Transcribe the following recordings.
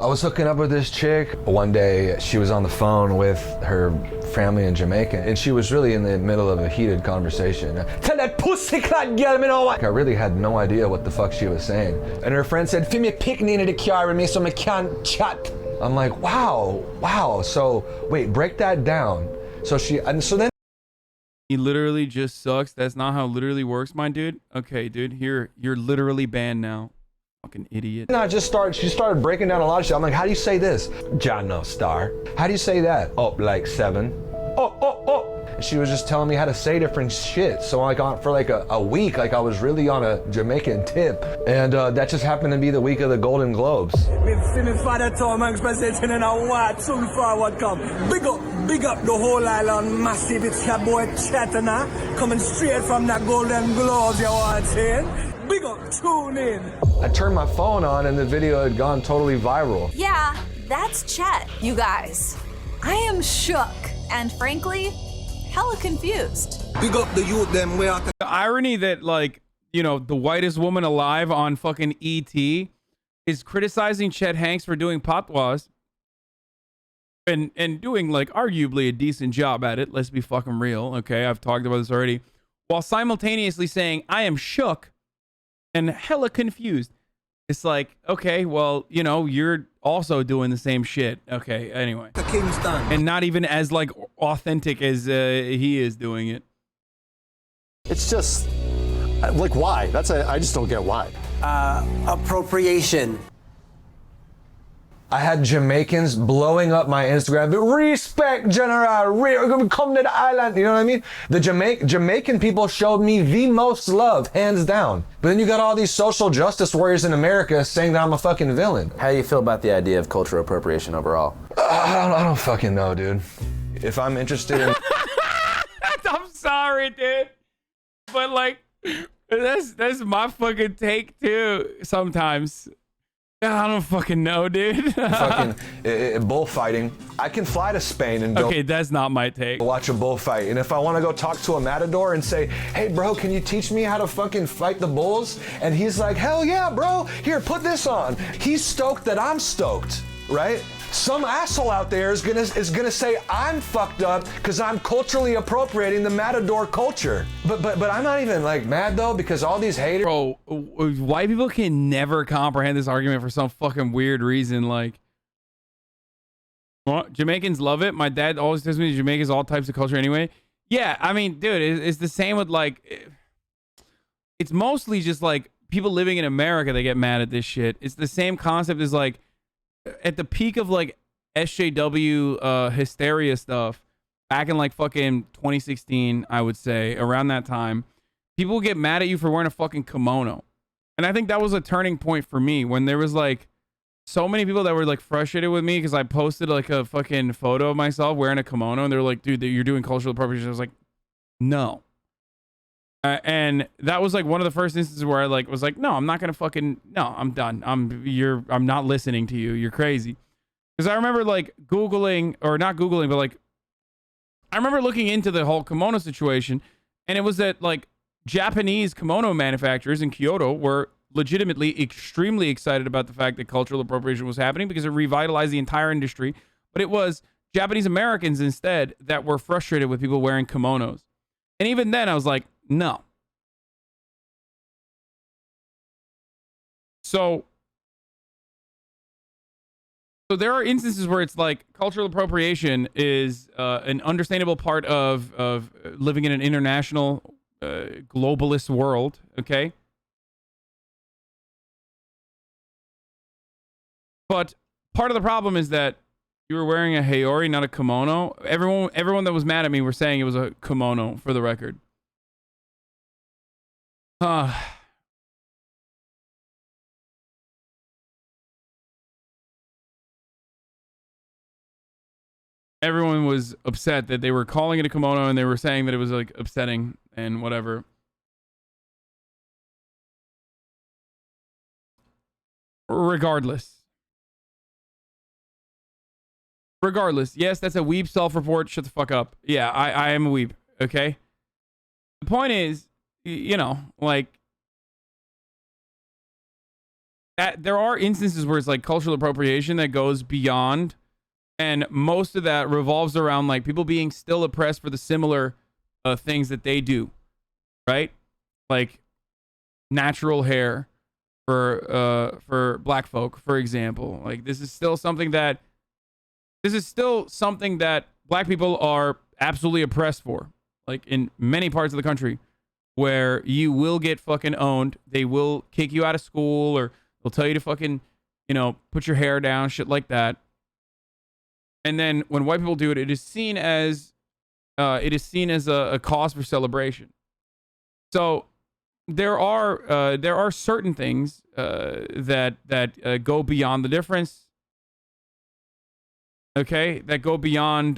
I was hooking up with this chick. One day she was on the phone with her family in Jamaica and she was really in the middle of a heated conversation. Tell that pussy clot girl me know what. I really had no idea what the fuck she was saying. And her friend said, "Fi me picnic in the car with me so me can't chat." I'm like, wow. So wait, break that down. So then He literally just sucks. That's not how it literally works, my dude. Okay, dude, here, you're literally banned now. Fucking idiot. She started breaking down a lot of shit. I'm like, how do you say this? John no star. How do you say that? Oh, like 7. Oh. And she was just telling me how to say different shit. So like for like a week, like I was really on a Jamaican tip. And that just happened to be the week of the Golden Globes. Me father told me presenting in a what soon forward come. Big up the whole island massive. It's your boy Chet coming straight from that Golden Globes, you want saying? Big up, tune in. I turned my phone on and the video had gone totally viral. Yeah, that's Chet, you guys. I am shook and frankly, hella confused. Big up the youth them where The irony that, like, you know, the whitest woman alive on fucking ET is criticizing Chet Hanks for doing patois and doing like arguably a decent job at it. Let's be fucking real. Okay, I've talked about this already. While simultaneously saying I am shook and hella confused. It's like, okay, well, you know, you're also doing the same shit. Okay, anyway. And not even as like authentic as he is doing it. It's just like, why? I just don't get why. Appropriation. I had Jamaicans blowing up my Instagram. Respect, General. Come to the island. You know what I mean? The Jamaican people showed me the most love, hands down. But then you got all these social justice warriors in America saying that I'm a fucking villain. How do you feel about the idea of cultural appropriation overall? I don't fucking know, dude. If I'm interested in... I'm sorry, dude. But like, that's my fucking take too, sometimes. I don't fucking know, dude. Fucking bullfighting. I can fly to Spain and go. Okay, that's not my take. Watch a bullfight. And if I want to go talk to a matador and say, "Hey, bro, can you teach me how to fucking fight the bulls?" And he's like, "Hell yeah, bro. Here, put this on." He's stoked that I'm stoked, right? Some asshole out there is gonna say I'm fucked up because I'm culturally appropriating the matador culture. But I'm not even like mad though, because all these haters. Bro, white people can never comprehend this argument for some fucking weird reason. Like, well, Jamaicans love it. My dad always tells me Jamaica's all types of culture anyway. Yeah, I mean, dude, it's the same with like, it's mostly just like people living in America that get mad at this shit. It's the same concept as like, at the peak of like SJW hysteria stuff back in like fucking 2016, I would say around that time, people get mad at you for wearing a fucking kimono. And I think that was a turning point for me when there was like so many people that were like frustrated with me because I posted like a fucking photo of myself wearing a kimono and they were like, "Dude, you're doing cultural appropriation." I was like, no. And that was like one of the first instances where I like was like, no, I'm not gonna fucking, no, I'm done. I'm not listening to you. You're crazy. Because I remember like Googling, or not Googling, but like I remember looking into the whole kimono situation, and it was that like Japanese kimono manufacturers in Kyoto were legitimately extremely excited about the fact that cultural appropriation was happening because it revitalized the entire industry. But it was Japanese Americans instead that were frustrated with people wearing kimonos. And even then I was like, no. So there are instances where it's like cultural appropriation is an understandable part of living in an international globalist world, okay? But part of the problem is that you were wearing a Haori, not a kimono. Everyone that was mad at me were saying it was a kimono, for the record. Everyone was upset that they were calling it a kimono and they were saying that it was like upsetting and whatever. Regardless, yes, that's a weeb self-report. Shut the fuck up. Yeah, I am a weeb, okay? The point is, you know, like, there are instances where it's like cultural appropriation that goes beyond, and most of that revolves around like people being still oppressed for the similar things that they do, right? Like natural hair for black folk, for example. Like this is still something that black people are absolutely oppressed for, like in many parts of the country, where you will get fucking owned. They will kick you out of school, or they'll tell you to fucking, put your hair down, shit like that. And then when white people do it, it is seen as a cause for celebration. So there are certain things that go beyond the difference. Okay, that go beyond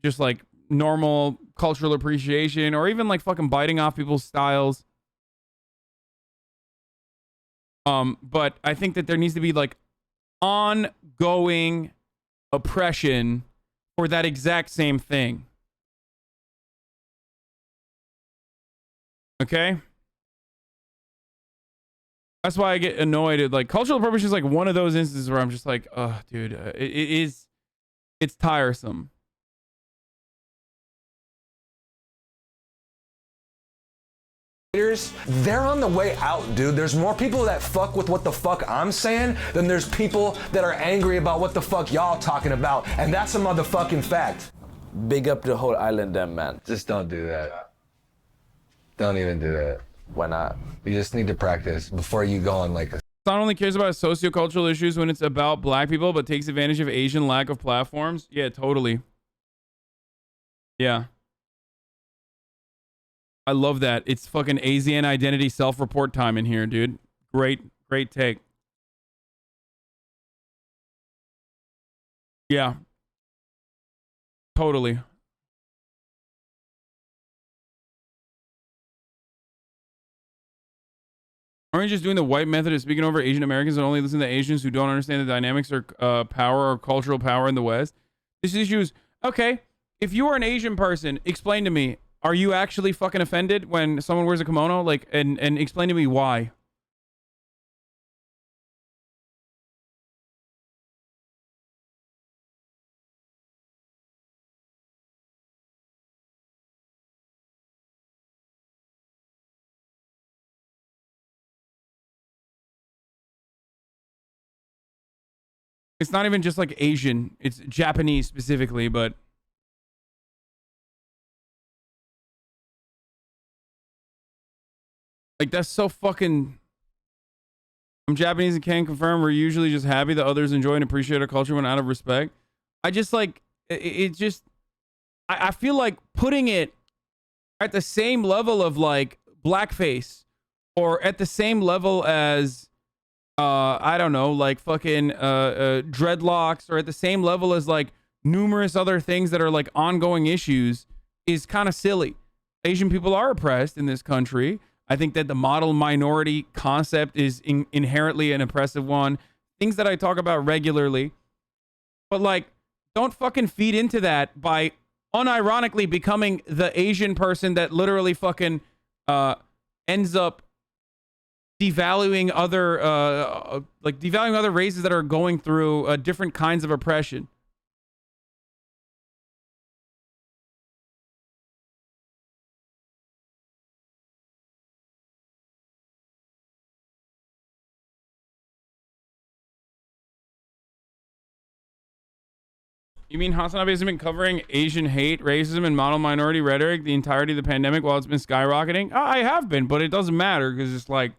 just like normal cultural appreciation, or even like fucking biting off people's styles. But I think that there needs to be like ongoing oppression for that exact same thing. Okay? That's why I get annoyed at like cultural appropriation is like one of those instances where I'm just like, oh, dude, it's tiresome. They're on the way out, dude. There's more people that fuck with what the fuck I'm saying than there's people that are angry about what the fuck y'all talking about, and that's a motherfucking fact. Big up the whole island, them, man. Just don't do that. Don't even do that. Why not? You just need to practice before you go on like a... Not only cares about sociocultural issues when it's about black people, but takes advantage of Asian lack of platforms. Yeah, totally. Yeah. I love that. It's fucking ASEAN identity self-report time in here, dude. Great take. Yeah. Totally. Aren't you just doing the white method of speaking over Asian Americans and only listen to Asians who don't understand the dynamics or power or cultural power in the West? This issue is, okay, if you are an Asian person, explain to me, are you actually fucking offended when someone wears a kimono? Like, and explain to me why. It's not even just like Asian. It's Japanese specifically, but like that's so fucking... I'm Japanese and can confirm we're usually just happy that others enjoy and appreciate our culture when out of respect. I just like I feel like putting it at the same level of like blackface, or at the same level as I don't know, like fucking dreadlocks, or at the same level as like numerous other things that are like ongoing issues, is kind of silly. Asian people are oppressed in this country. I think that the model minority concept is inherently an oppressive one. Things that I talk about regularly. But like, don't fucking feed into that by unironically becoming the Asian person that literally fucking ends up devaluing other races that are going through different kinds of oppression. You mean Hasanabi hasn't been covering Asian hate, racism, and model minority rhetoric the entirety of the pandemic while it's been skyrocketing? I have been, but it doesn't matter because it's like...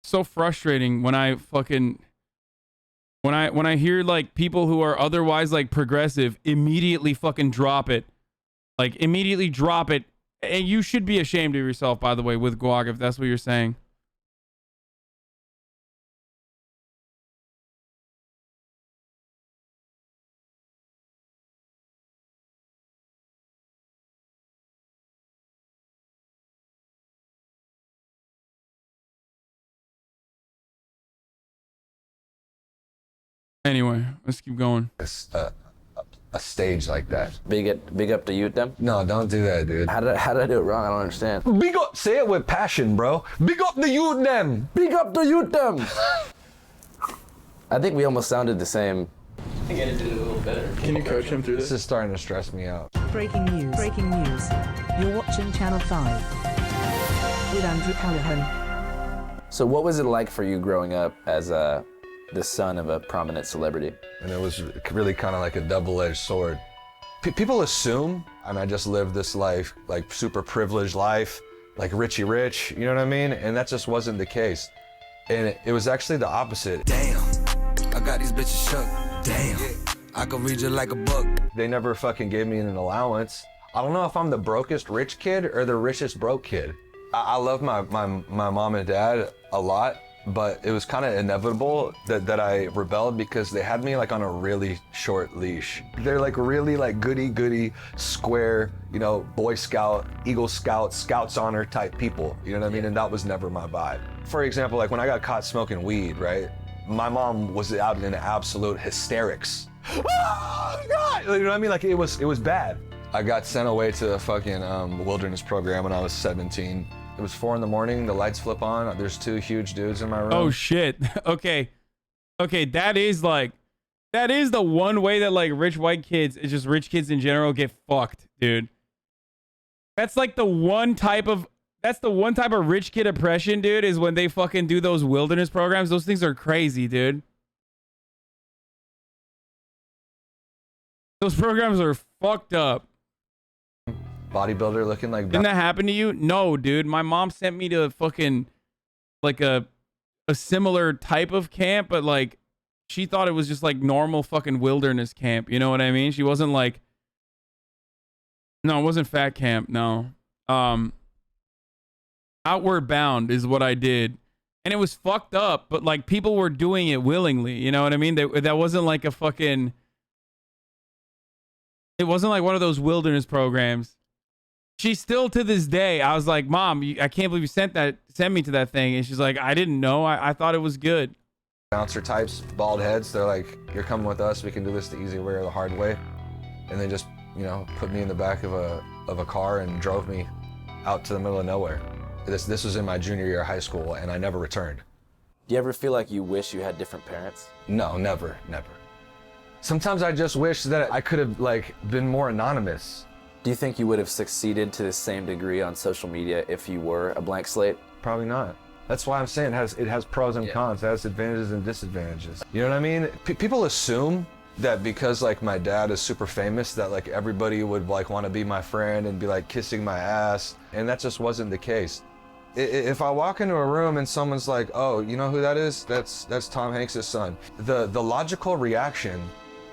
so frustrating when I fucking... When I hear like people who are otherwise like progressive immediately fucking drop it. Like immediately drop it. And you should be ashamed of yourself, by the way, with Guac, if that's what you're saying. Anyway, let's keep going. A stage like that. Big up to you, them. No, don't do that, dude. How did I do it wrong? I don't understand. Big up, say it with passion, bro. Big up the youth them. Big up to you, them. I think we almost sounded the same. I think I did it a little better. Can you coach him through This this? is starting to stress me out. Breaking news. Breaking news. You're watching Channel 5 with Andrew Callaghan. So what was it like for you growing up as the son of a prominent celebrity? And it was really kind of like a double-edged sword. People assume, and I just lived this life, like super privileged life, like Richie Rich, you know what I mean? And that just wasn't the case. And it was actually the opposite. Damn, I got these bitches shook. Damn, I can read you like a book. They never fucking gave me an allowance. I don't know if I'm the brokest rich kid or the richest broke kid. I love my mom and dad a lot, but it was kind of inevitable that I rebelled because they had me like on a really short leash. They're like really like goody square, you know, Boy Scout, Eagle Scout, Scouts Honor type people, you know what I mean? And that was never my vibe. For example, like when I got caught smoking weed, right? My mom was out in absolute hysterics. Oh God! You know what I mean? Like it was bad. I got sent away to a fucking wilderness program when I was 17. It was 4 a.m, the lights flip on, there's 2 huge dudes in my room. Oh shit. Okay, that is the one way that like rich white kids, it's just rich kids in general, get fucked, dude. That's like the one type of rich kid oppression, dude, is when they fucking do those wilderness programs. Those things are crazy, dude. Those programs are fucked up. Bodybuilder looking like... Didn't that happen to you? No, dude. My mom sent me to fucking like a similar type of camp, but like she thought it was just like normal fucking wilderness camp. You know what I mean? She wasn't like... No, it wasn't fat camp. No. Outward Bound is what I did. And it was fucked up, but like people were doing it willingly. You know what I mean? That wasn't like a fucking... It wasn't like one of those wilderness programs. She still to this day, I was like, Mom, I can't believe you sent me to that thing. And she's like, I didn't know. I thought it was good. Bouncer types, bald heads. They're like, you're coming with us. We can do this the easy way or the hard way. And they just, you know, put me in the back of a car and drove me out to the middle of nowhere. This was in my junior year of high school, and I never returned. Do you ever feel like you wish you had different parents? No, never. Sometimes I just wish that I could have like been more anonymous. Do you think you would have succeeded to the same degree on social media if you were a blank slate? Probably not. That's why I'm saying it has pros and cons. It has advantages and disadvantages. You know what I mean? People assume that because like my dad is super famous that like everybody would like want to be my friend and be like kissing my ass, and that just wasn't the case. If I walk into a room and someone's like, oh, you know who that is? That's Tom Hanks' son. The logical reaction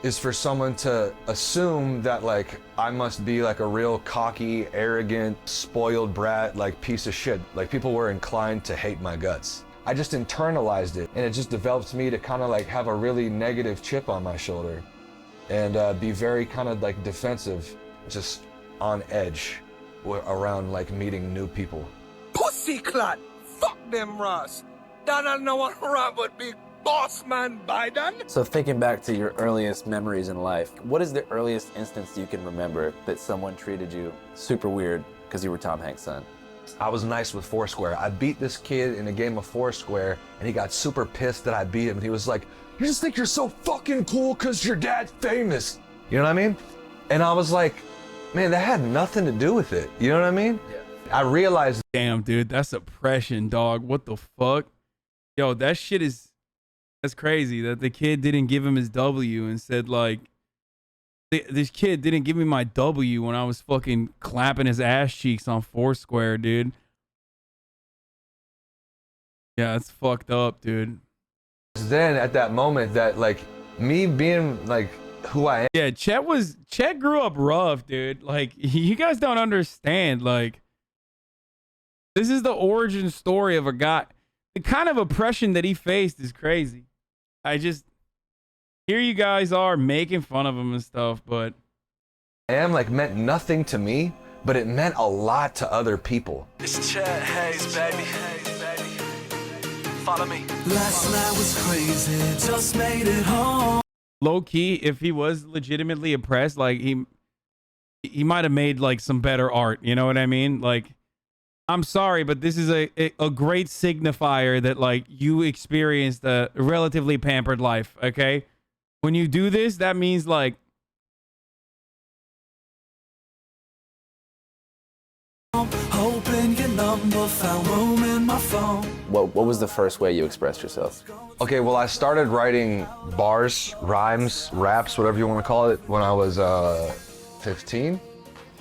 is for someone to assume that like I must be like a real cocky, arrogant, spoiled brat, like piece of shit. Like people were inclined to hate my guts. I just internalized it, and it just developed me to kind of like have a really negative chip on my shoulder and be very kind of like defensive, just on edge around like meeting new people. Pussy clot, fuck them Ross. Donald no one wrong but big boss man Biden. So thinking back to your earliest memories in life, what is the earliest instance you can remember that someone treated you super weird because you were Tom Hanks' son? I was nice with Foursquare. I beat this kid in a game of Foursquare, and he got super pissed that I beat him. And he was like, you just think you're so fucking cool because your dad's famous. You know what I mean? And I was like, man, that had nothing to do with it. You know what I mean? Yeah. I realized. Damn, dude, that's oppression, dog. What the fuck? Yo, that shit is... That's crazy that the kid didn't give him his W and said like, this kid didn't give me my W when I was fucking clapping his ass cheeks on Foursquare, dude. Yeah, it's fucked up, dude. Then at that moment that like me being like who I am. Yeah, Chet grew up rough, dude. Like you guys don't understand. Like this is the origin story of a guy. The kind of oppression that he faced is crazy. Here you guys are making fun of him and stuff, but like meant nothing to me, but it meant a lot to other people. It's Chet, Hayes, baby. Follow me. Last night was crazy, just made it home. low key, if he was legitimately oppressed, like he might have made like some better art. You know what I mean? Like, I'm sorry, but this is a great signifier that like you experienced a relatively pampered life. Okay, when you do this, that means like. Hoping your number found room in my phone. What was the first way you expressed yourself? Okay, well, I started writing bars, rhymes, raps, whatever you want to call it, when I was 15.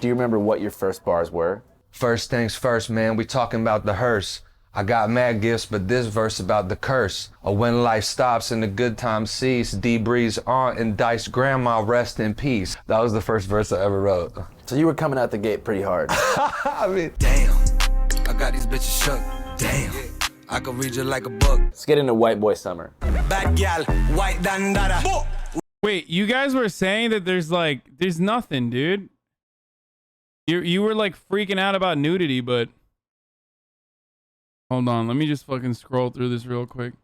Do you remember what your first bars were? First things first, man, we talking about the hearse. I got mad gifts, but this verse about the curse. Or when life stops and the good times cease, Bree's aunt and Dice grandma rest in peace. That was the first verse I ever wrote. So you were coming out the gate pretty hard. I mean, Damn, I got these bitches shook. Damn, I can read you like a book. Let's get into White Boy Summer. Bad gal, white dandada. Wait, you guys were saying that there's nothing, dude. You were like freaking out about nudity, but hold on, let me just fucking scroll through this real quick.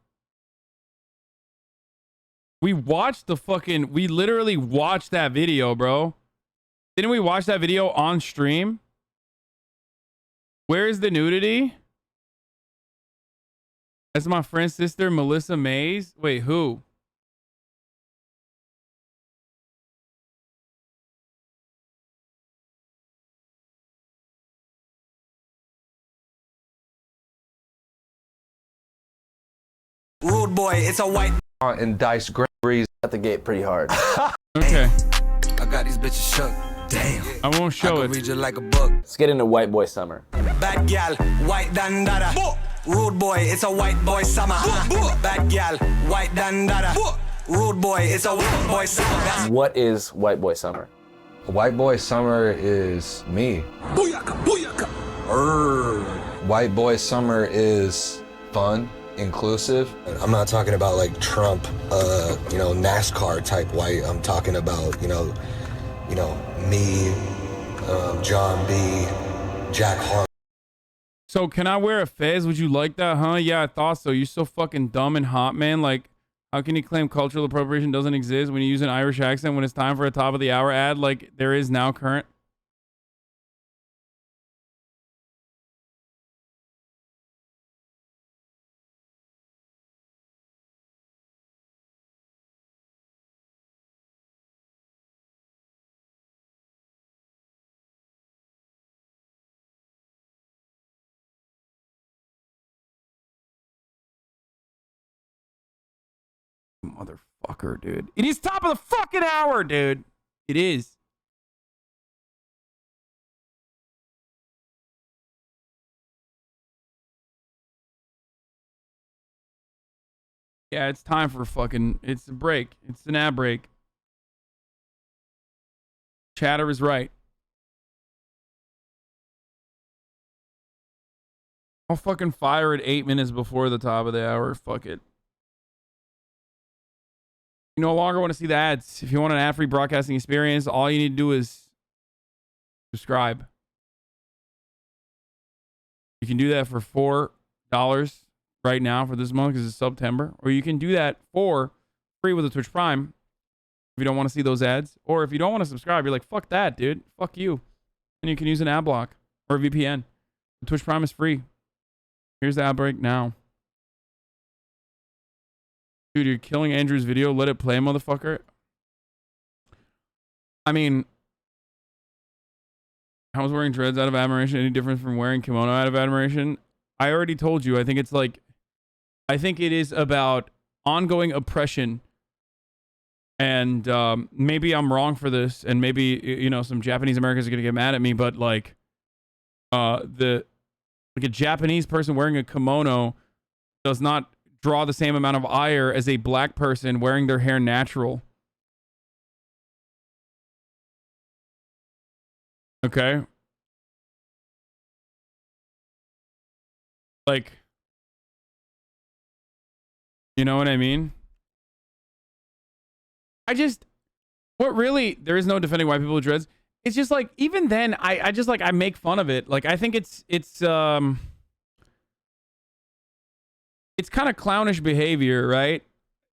We literally watched that video, bro. Didn't we watch that video on stream? Where is the nudity? That's my friend's sister, Melissa Mays. Wait, who? Rude boy, it's a white. and Dice Breeze At the gate pretty hard. Okay. I got these bitches shook. Damn, I won't show I it. can read you like a book. Let's get into White Boy Summer. Bad gal, white dandada. Rude boy, it's a white boy summer. Bad gal, white dandada. Rude boy, it's a white boy summer. What is White Boy Summer? White Boy Summer is me. Booyaka, booyaka. White Boy Summer is fun, inclusive. I'm not talking about like Trump, NASCAR type white. I'm talking about, me, John B., Jack Harlow. So can I wear a fez? Would you like that, huh? Yeah, I thought so. You're so fucking dumb and hot, man. Like, how can you claim cultural appropriation doesn't exist when you use an Irish accent when it's time for a top of the hour ad like there is now current? Motherfucker, dude. It is top of the fucking hour, dude. It is. Yeah, it's time for fucking... It's a break. It's an ad break. Chatter is right. I'll fucking fire it 8 minutes before the top of the hour. Fuck it. You no longer want to see the ads. If you want an ad-free broadcasting experience, all you need to do is subscribe. You can do that for $4 right now for this month because it's September. Or you can do that for free with a Twitch Prime if you don't want to see those ads. Or if you don't want to subscribe, you're like, fuck that, dude. Fuck you. And you can use an ad block or a VPN. The Twitch Prime is free. Here's the ad break now. Dude, you're killing Andrew's video. Let it play, motherfucker. I mean, how is wearing dreads out of admiration any different from wearing kimono out of admiration? I already told you. I think it is about ongoing oppression. And maybe I'm wrong for this. And maybe, some Japanese Americans are going to get mad at me. But like a Japanese person wearing a kimono does not draw the same amount of ire as a black person wearing their hair natural. Okay? Like, you know what I mean? There is no defending white people with dreads. It's just like, even then, I just like, I make fun of it. Like, I think it's kind of clownish behavior, right?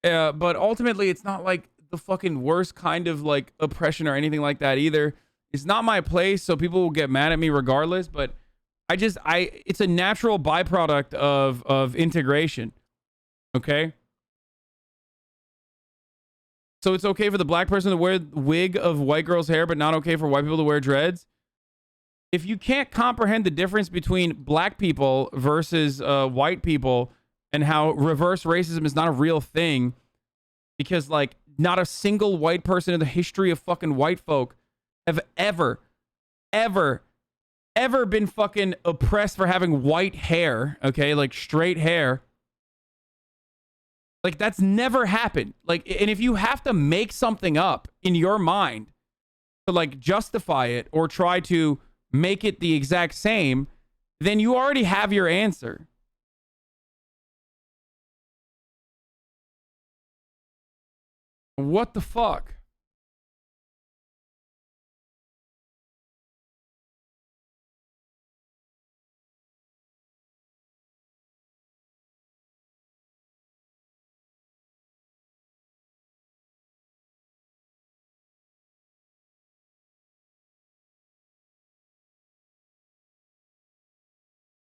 But ultimately, it's not like the fucking worst kind of like oppression or anything like that either. It's not my place, so people will get mad at me regardless, but it's a natural byproduct of integration. Okay? So it's okay for the black person to wear wig of white girl's hair, but not okay for white people to wear dreads. If you can't comprehend the difference between black people versus white people and how reverse racism is not a real thing, because like not a single white person in the history of fucking white folk have ever been fucking oppressed for having white hair, okay? Like straight hair. Like that's never happened. Like, and if you have to make something up in your mind to like justify it or try to make it the exact same, then you already have your answer. What the fuck?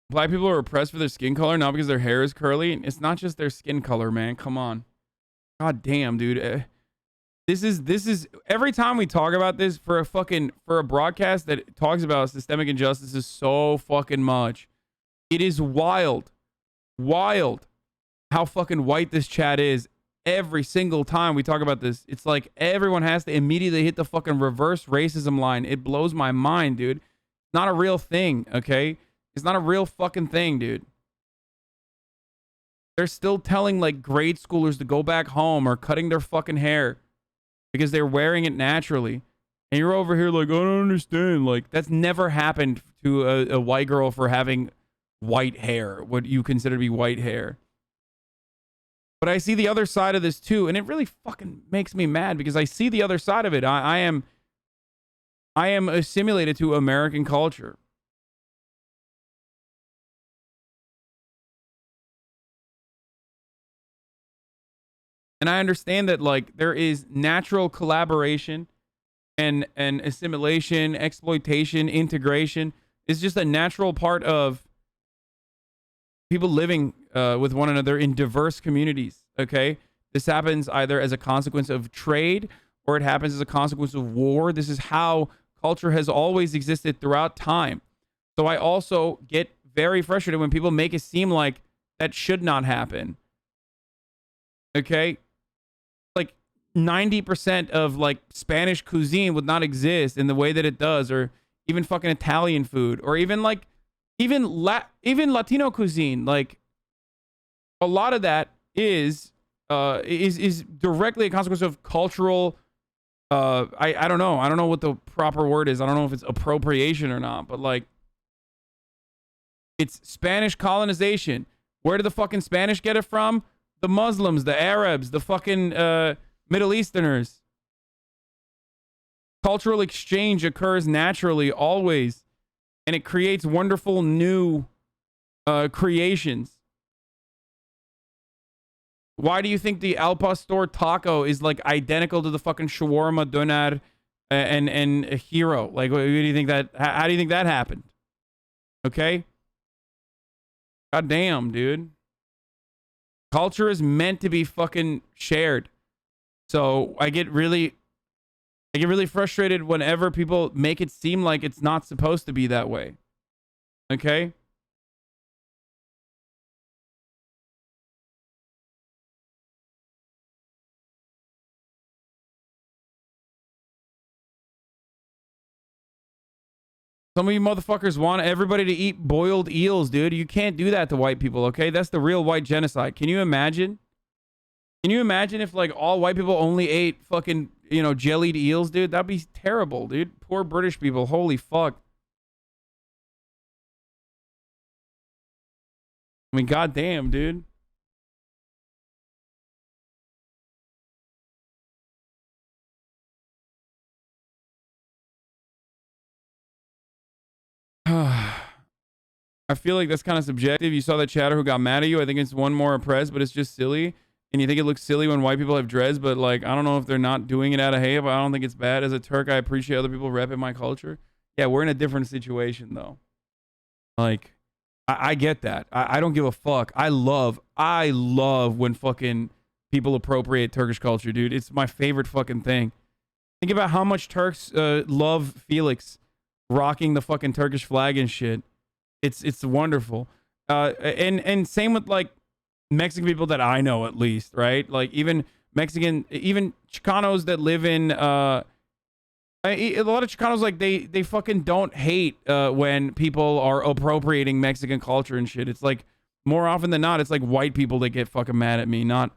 Black people are oppressed for their skin color, not because their hair is curly. It's not just their skin color, man. Come on. God damn, dude. This is every time we talk about this for a broadcast that talks about systemic injustice is so fucking much. It is wild how fucking white this chat is. Every single time we talk about this, it's like everyone has to immediately hit the fucking reverse racism line. It blows my mind, dude. It's not a real thing, okay? It's not a real fucking thing, dude. They're still telling like grade schoolers to go back home or cutting their fucking hair because they're wearing it naturally. And you're over here like, I don't understand. Like, that's never happened to a white girl for having white hair, what you consider to be white hair. But I see the other side of this too, and it really fucking makes me mad because I see the other side of it. I am assimilated to American culture. And I understand that like there is natural collaboration and assimilation, exploitation, integration is just a natural part of people living with one another in diverse communities. Okay, this happens either as a consequence of trade or it happens as a consequence of war. This is how culture has always existed throughout time. So I also get very frustrated when people make it seem like that should not happen. Okay, like 90% of like Spanish cuisine would not exist in the way that it does, or even fucking Italian food, or even like even Latino cuisine. Like a lot of that is directly a consequence of cultural I don't know what the proper word is. I don't know if it's appropriation or not, but like it's Spanish colonization. Where did the fucking Spanish get it from? The Muslims, the Arabs, the fucking Middle Easterners. Cultural exchange occurs naturally, always, and it creates wonderful new creations. Why do you think the Al Pastor taco is like identical to the fucking shawarma doner and a hero? Like, what do you think that? How do you think that happened? Okay. God damn, dude. Culture is meant to be fucking shared. So I get really frustrated whenever people make it seem like it's not supposed to be that way. Okay? Some of you motherfuckers want everybody to eat boiled eels, dude. You can't do that to white people, okay? That's the real white genocide. Can you imagine? Can you imagine if, like, all white people only ate fucking, jellied eels, dude? That'd be terrible, dude. Poor British people. Holy fuck. I mean, goddamn, dude. I feel like that's kind of subjective. You saw that chatter who got mad at you. I think it's one more oppressed, but it's just silly. and you think it looks silly when white people have dreads, but like I don't know if they're not doing it out of hate, but I don't think it's bad. As a Turk, I appreciate other people repping my culture. Yeah, we're in a different situation though. Like, I get that. I don't give a fuck. I love when fucking people appropriate Turkish culture, dude. It's my favorite fucking thing. Think about how much Turks love Felix rocking the fucking Turkish flag and shit. It's wonderful. And same with like Mexican people that I know, at least, right? Like even Chicanos that live in a lot of Chicanos, like they fucking don't hate when people are appropriating Mexican culture and shit. It's like more often than not, it's like white people that get fucking mad at me, not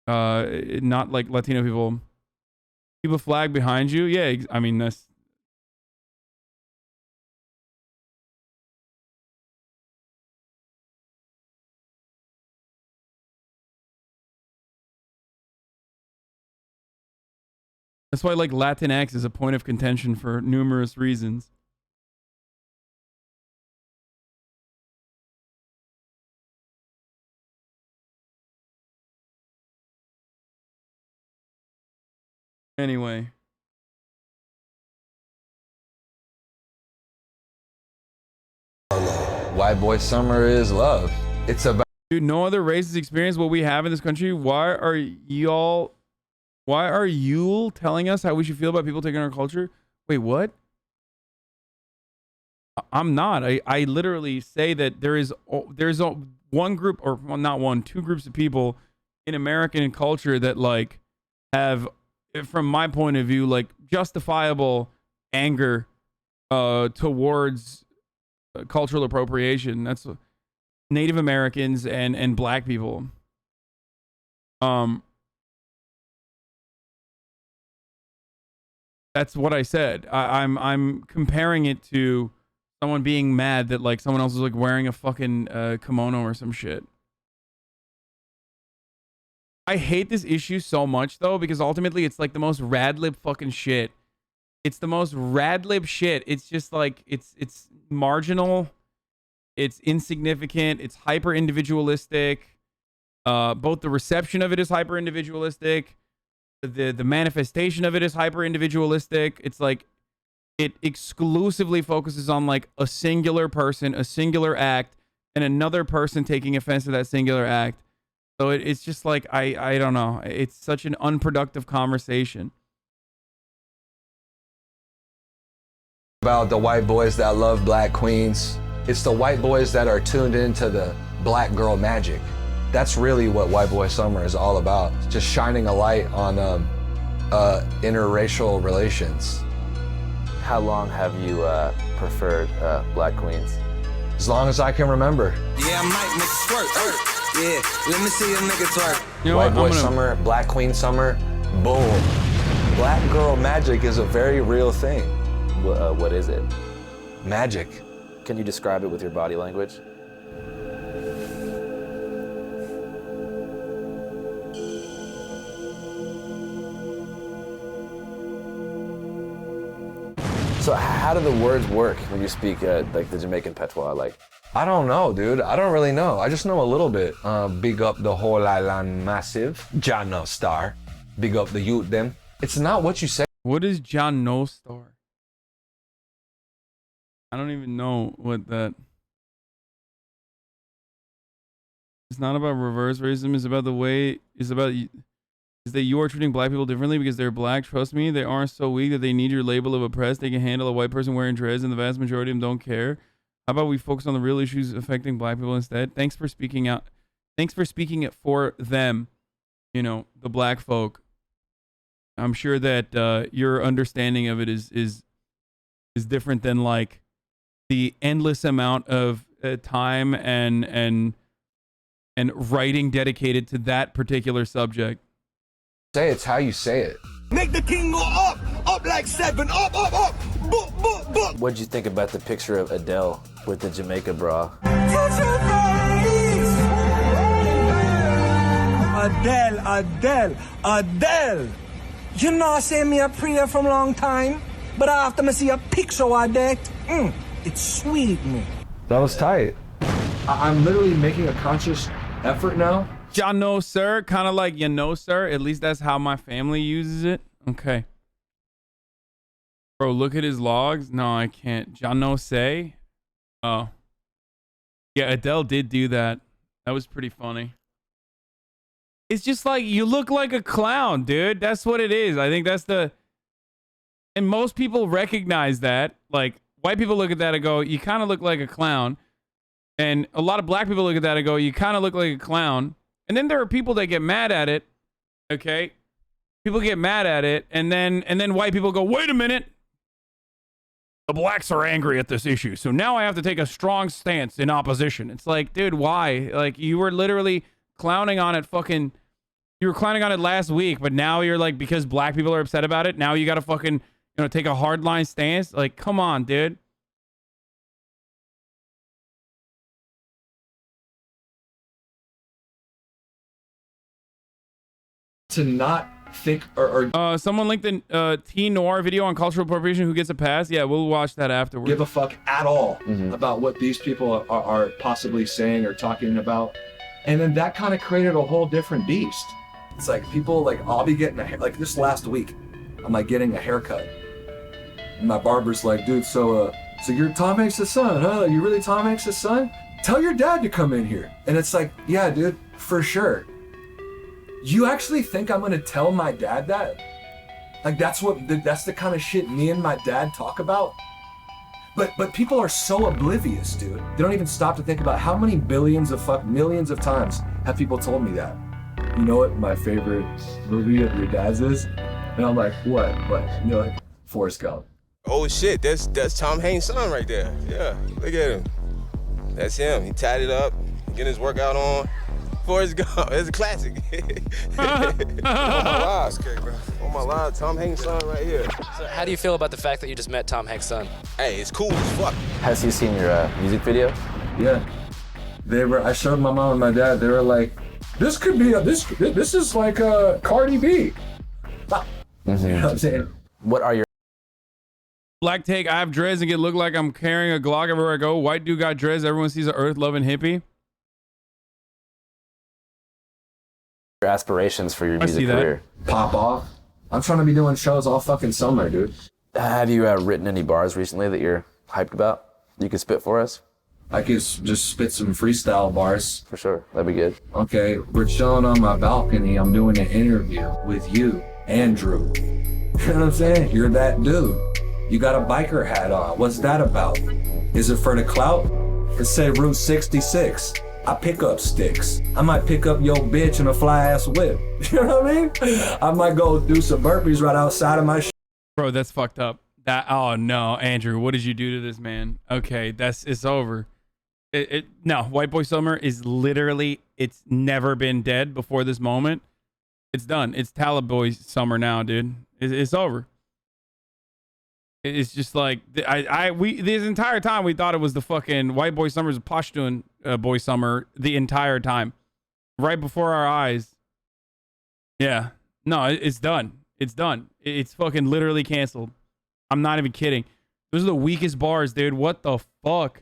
like Latino people. People flag behind you, yeah. I mean that's. That's why, like, Latinx is a point of contention for numerous reasons. Anyway. White boy summer is love. It's about. Dude, no other races experience what we have in this country. Why are you telling us how we should feel about people taking our culture? Wait, what? I'm not. I literally say that there's one group, or well, not one, two groups of people in American culture that like have, from my point of view, like justifiable anger towards cultural appropriation. That's Native Americans and black people. That's what I said. I'm comparing it to someone being mad that like someone else is like wearing a fucking kimono or some shit. I hate this issue so much though, because ultimately it's like the most radlib fucking shit. It's the most radlib shit. It's just like it's marginal, it's insignificant, it's hyper individualistic. Both the reception of it is hyper individualistic. The manifestation of it is hyper individualistic. It's like it exclusively focuses on like a singular person, a singular act, and another person taking offense to that singular act. So it's just like I don't know. It's such an unproductive conversation. About the white boys that love black queens. It's the white boys that are tuned into the black girl magic. That's really what White Boy Summer is all about. It's just shining a light on interracial relations. How long have you preferred black queens? As long as I can remember. Yeah, I might make it twerk. Yeah, let me see a nigga twerk. You know White what? Boy Summer, Black Queen Summer, boom. Black girl magic is a very real thing. What is it? Magic. Can you describe it with your body language? So how do the words work when you speak like the Jamaican patois? Like, I don't know, dude. I don't really know. I just know a little bit. Big up the whole island massive. John No Star. Big up the youth them. It's not what you say. What is John No Star? I don't even know what that. It's not about reverse racism. It's about the way. It's about. Is that you are treating black people differently because they're black. Trust me, they aren't so weak that they need your label of oppressed. They can handle a white person wearing dreads, and the vast majority of them don't care. How about we focus on the real issues affecting black people instead? Thanks for speaking out. Thanks for speaking it for them. You know, the black folk. I'm sure that your understanding of it is different than like the endless amount of time and writing dedicated to that particular subject. Say it's how you say it. Make the king go up like 7, up, book. What'd you think about the picture of Adele with the Jamaica bra? Adele. You know, I say me a prayer from long time, but after me see a picture of that, it sweet me. That was tight. I'm literally making a conscious effort now Ya know, sir. Kind of like you know, sir. At least that's how my family uses it. Okay. Bro, look at his logs. No, I can't. Ya know, say. Oh. Yeah, Adele did do that. That was pretty funny. It's just like, you look like a clown, dude. That's what it is. I think that's the... And most people recognize that. Like, white people look at that and go, you kind of look like a clown. And a lot of black people look at that and go, you kind of look like a clown. And then there are people that get mad at it. Okay? People get mad at it. And then white people go, wait a minute. The blacks are angry at this issue. So now I have to take a strong stance in opposition. It's like, dude, why? Like, you were literally clowning on it fucking... You were clowning on it last week, but now you're like, because black people are upset about it, now you gotta fucking, you know, take a hardline stance? Like, come on, dude. To not think or someone linked the teen noir video on cultural appropriation. Who gets a pass? Yeah, we'll watch that afterwards. give a fuck at all about what these people are possibly saying or talking about. And then that kind of created a whole different beast. It's like people, like, I'll be getting a hair, like this last week, I'm like getting a haircut. And my barber's like, dude, so you're Tom Hanks' son, huh? You really Tom Hanks' son? Tell your dad to come in here. And it's like, yeah, dude, for sure. You actually think I'm gonna tell my dad that? Like, that's the kind of shit me and my dad talk about? But people are so oblivious, dude. They don't even stop to think about how many millions of times have people told me that. You know what my favorite movie of your dad's is? And I'm like, what? And they're like, Forrest Gump. Oh shit, that's Tom Hanks' son right there. Yeah, look at him. That's him. He tied it up, getting his workout on. Forrest Gump, it's a classic. On my live, okay, bro. On my live, Tom Hanks' son right here. So how do you feel about the fact that you just met Tom Hanks' son? Hey, it's cool as fuck. Has he seen your music video? Yeah. I showed my mom and my dad, they were like, this could be this is like a Cardi B. You know what I'm saying? What are your Black take, I have dreads and look like I'm carrying a Glock everywhere I go. White dude got dreads, everyone sees an earth-loving hippie. your aspirations for your music career? Pop off. I'm trying to be doing shows all fucking summer, dude. Have you written any bars recently that you're hyped about? You could spit for us? I could just spit some freestyle bars. For sure, that'd be good. Okay, we're chilling on my balcony. I'm doing an interview with you, Andrew. You know what I'm saying? You're that dude. You got a biker hat on. What's that about? Is it for the clout? It say Route 66. I pick up sticks. I might pick up your bitch in a fly ass whip. You know what I mean? I might go do some burpees right outside of my Bro, that's fucked up. Oh no, Andrew, what did you do to this man? Okay, it's over. No, White Boy Summer is literally, it's never been dead before this moment. It's done. It's Talib Boy Summer now, dude. It's over. It's just like, we this entire time we thought it was the fucking White Boy Summer's Pashtun Boy Summer the entire time. Right before our eyes. Yeah. No, it's done. It's done. It's fucking literally canceled. I'm not even kidding. Those are the weakest bars, dude. What the fuck?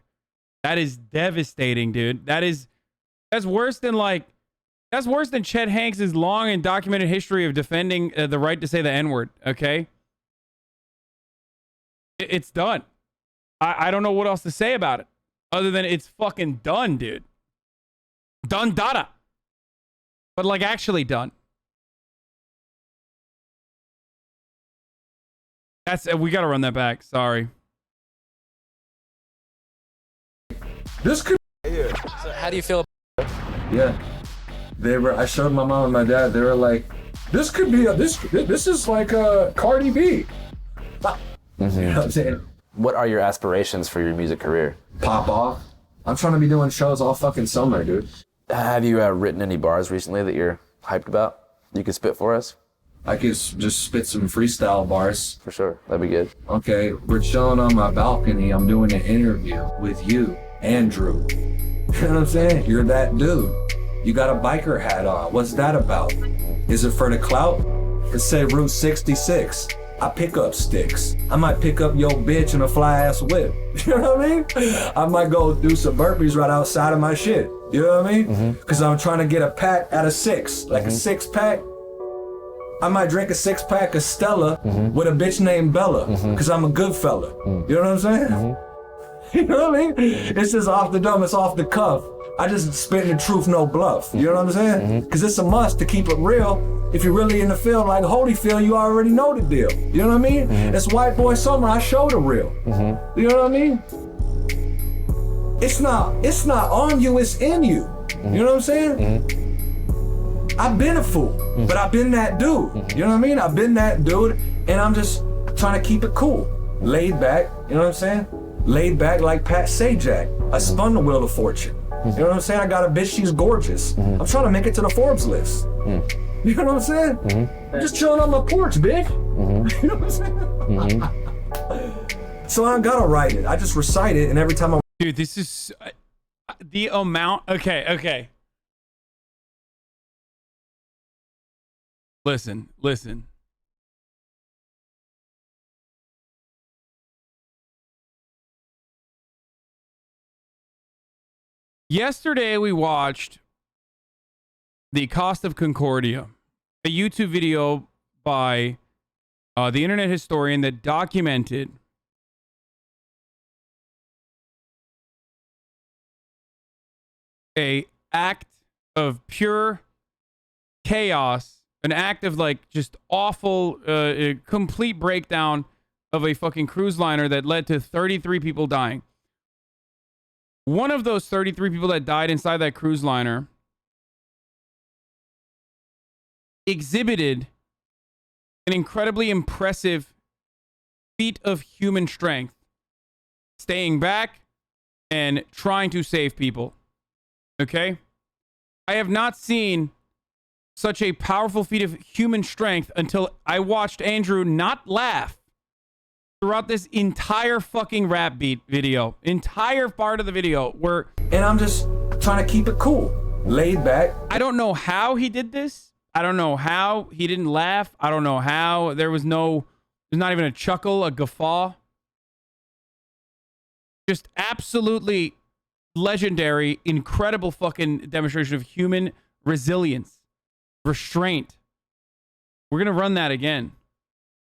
That is devastating, dude. That's worse than Chet Hanks' long and documented history of defending the right to say the N-word, okay? It's done. I don't know what else to say about it other than it's fucking done, dude. Done dada. But like actually done. We gotta run that back. Sorry. This could here. So how do you feel? Yeah. I showed my mom and my dad, they were like, this could be this is like a Cardi B. You know what I'm saying? What are your aspirations for your music career? Pop off. I'm trying to be doing shows all fucking summer, dude. Have you written any bars recently that you're hyped about? You could spit for us? I could just spit some freestyle bars. For sure, that'd be good. Okay, we're chilling on my balcony. I'm doing an interview with you, Andrew. You know what I'm saying? You're that dude. You got a biker hat on. What's that about? Is it for the clout? It say Route 66. I pick up sticks. I might pick up your bitch in a fly ass whip. You know what I mean? I might go do some burpees right outside of my shit. You know what I mean? Because I'm trying to get a pack out of 6, like a 6-pack. I might drink a 6-pack of Stella with a bitch named Bella, because I'm a good fella. You know what I'm saying? You know what I mean? It's just off the dome, it's off the cuff. I just spitting the truth, no bluff. You know what I'm saying? Because it's a must to keep it real. If you're really in the field like Holyfield, you already know the deal. You know what I mean? It's white boy summer, I show the real. You know what I mean? It's not on you, it's in you. You know what I'm saying? I've been a fool, but I've been that dude. You know what I mean? I've been that dude, and I'm just trying to keep it cool. Laid back, you know what I'm saying? Laid back like Pat Sajak. I spun the wheel of fortune. You know what I'm saying? I got a bitch, she's gorgeous. I'm trying to make it to the Forbes list. You know what I'm saying? I'm just chilling on my porch, bitch. You know what I'm saying? So I don't gotta write it. I just recite it, and every time I... Dude, this is the amount. Okay. Listen. Yesterday, we watched The Cost of Concordia, a YouTube video by the internet historian that documented a act of pure chaos, an act of like just awful, complete breakdown of a fucking cruise liner that led to 33 people dying. One of those 33 people that died inside that cruise liner exhibited an incredibly impressive feat of human strength, staying back and trying to save people. Okay? I have not seen such a powerful feat of human strength until I watched Andrew not laugh throughout this entire fucking rap beat video. Entire part of the video where... And I'm just trying to keep it cool. Laid back. I don't know how he did this. I don't know how he didn't laugh. I don't know how there's not even a chuckle, a guffaw. Just absolutely legendary, incredible fucking demonstration of human resilience, restraint. We're gonna run that again.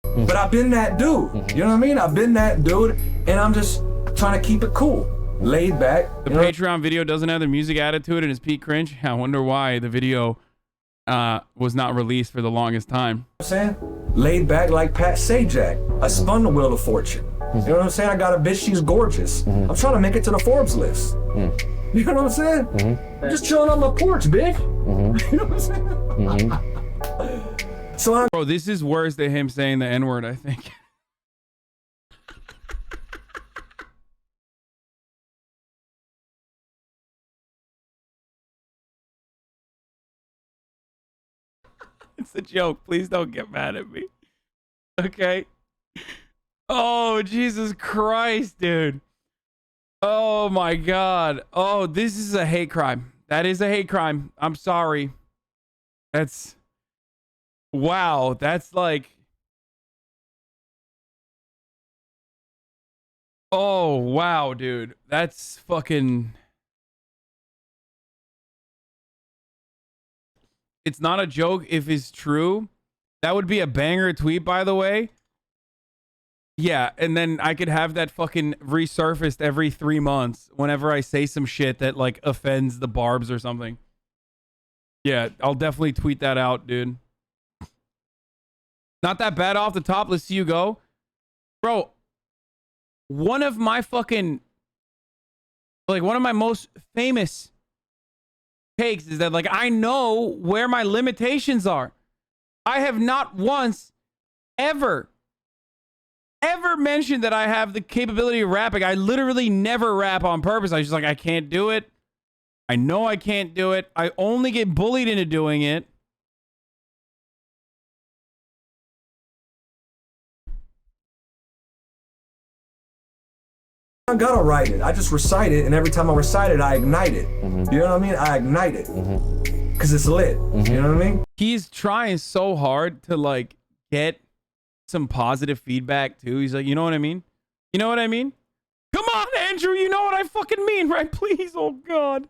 But I've been that dude. You know what I mean? I've been that dude, and I'm just trying to keep it cool. Laid back. The Patreon video doesn't have the music added to it and it's peak cringe. I wonder why the video was not released for the longest time. I'm saying? Laid back like Pat Sajak. I spun the wheel of fortune. You know what I'm saying? I got a bitch, she's gorgeous. I'm trying to make it to the Forbes list. You know what I'm saying? I'm just chilling on my porch, bitch. You know what I'm saying? So Bro, this is worse than him saying the N-word, I think. It's a joke. Please don't get mad at me. Okay? Oh, Jesus Christ, dude. Oh, my God. Oh, this is a hate crime. That is a hate crime. I'm sorry. That's... Wow, that's like... Oh, wow, dude. That's fucking... It's not a joke if it's true. That would be a banger tweet, by the way. Yeah, and then I could have that fucking resurfaced every 3 months whenever I say some shit that, like, offends the barbs or something. Yeah, I'll definitely tweet that out, dude. Not that bad off the top. Let's see you go. Bro, one of my fucking... Like, one of my most famous takes is that, like, I know where my limitations are. I have not once ever mentioned that I have the capability of rapping. I literally never rap on purpose. I was just like, I can't do it. I know I can't do it. I only get bullied into doing it. I gotta write it. I just recite it, and every time I recite it, I ignite it. You know what I mean? I ignite it. Because it's lit. You know what I mean? He's trying so hard to, like, get some positive feedback, too. He's like, you know what I mean? You know what I mean? Come on, Andrew, you know what I fucking mean, right? Please, oh, God.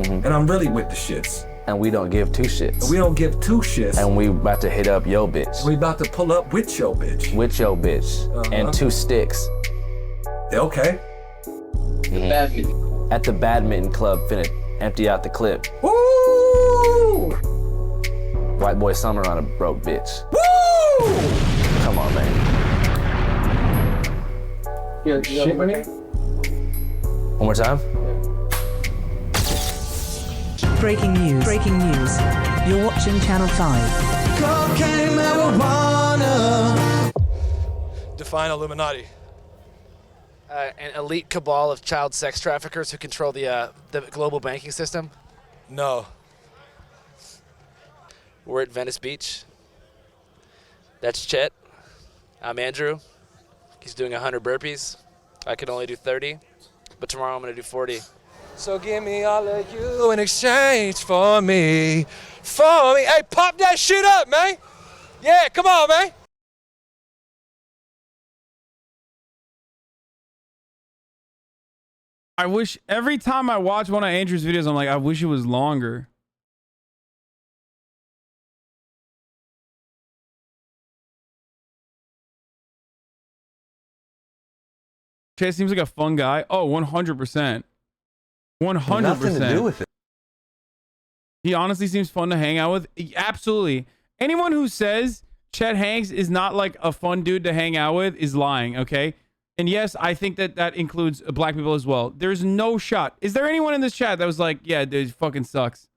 And I'm really with the shits. And we don't give two shits. We don't give two shits. And we about to hit up yo bitch. We about to pull up with your bitch. With your bitch. And 2 sticks. Okay. At the badminton club, finna empty out the clip. Woo! White boy summer on a broke bitch. Woo! Come on, man. Shit, man. One more time. Breaking news. Breaking news. You're watching Channel 5. Cocaine, marijuana. Define Illuminati. An elite cabal of child sex traffickers who control the global banking system. No. We're at Venice Beach. That's Chet. I'm Andrew. He's doing 100 burpees. I can only do 30, but tomorrow I'm gonna do 40. So give me all of you in exchange for me. For me. Hey, pop that shit up, man. Yeah, come on, man. I wish every time I watch one of Andrew's videos, I'm like, I wish it was longer. Chet seems like a fun guy. Oh, 100%. 100%. Nothing to do with it. He honestly seems fun to hang out with. Absolutely. Anyone who says Chet Hanks is not like a fun dude to hang out with is lying, okay? And yes, I think that that includes black people as well. There's no shot. Is there anyone in this chat that was like, yeah, dude, it fucking sucks?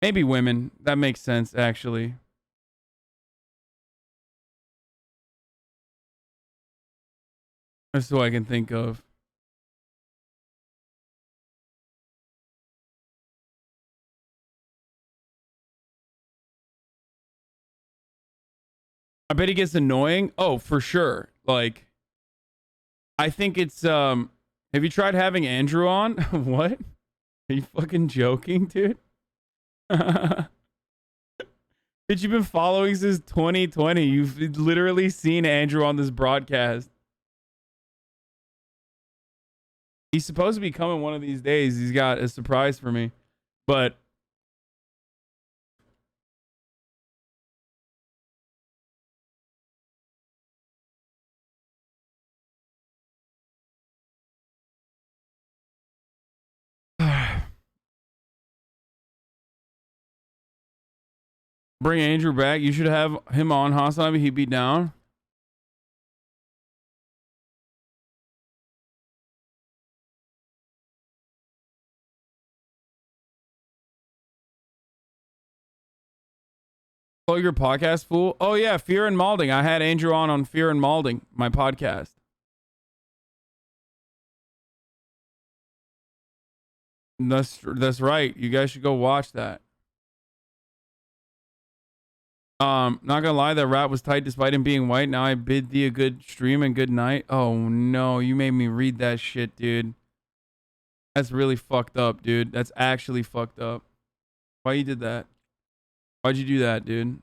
Maybe women. That makes sense, actually. That's who I can think of. I bet he gets annoying. Oh, for sure. Like, I think it's, have you tried having Andrew on? What? Are you fucking joking, dude? Bitch, you've been following since 2020. You've literally seen Andrew on this broadcast. He's supposed to be coming one of these days. He's got a surprise for me. But bring Andrew back. You should have him on, Hasanabi. He'd be down. Plug your podcast, fool. Oh yeah, Fear and Malding. I had Andrew on Fear and Malding, my podcast. That's right. You guys should go watch that. Not gonna lie, that rap was tight despite him being white. Now I bid thee a good stream and good night. Oh no, you made me read that shit, dude. That's really fucked up, dude. That's actually fucked up. Why you did that? Why'd you do that, dude?